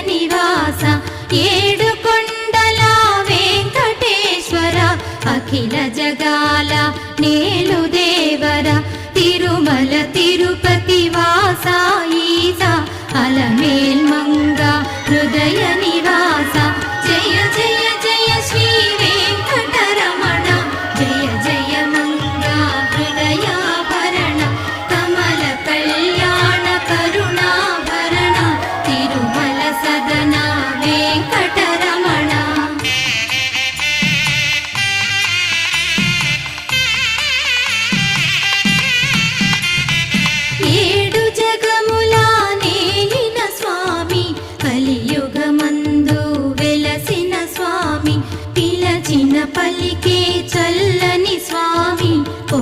నివాస ఏడు కొండల వెంకటేశ్వర అఖిల జగాల నేలు దేవర తిరుమల తిరుపతి వాస ఈస అలమేల్ మంగ హృదయ నివాస జయ జయ జయ శ్రీ వెంకటరమణ జయ జయ మంగ హృదయాభరణ కమల కళ్యాణ కరుణాభరణ తిరుమల సదన వెంకటరమణ. ఏడు జగముల నేలిన స్వామి కలియుగమందు వెలసిన స్వామి పిలచిన పలికే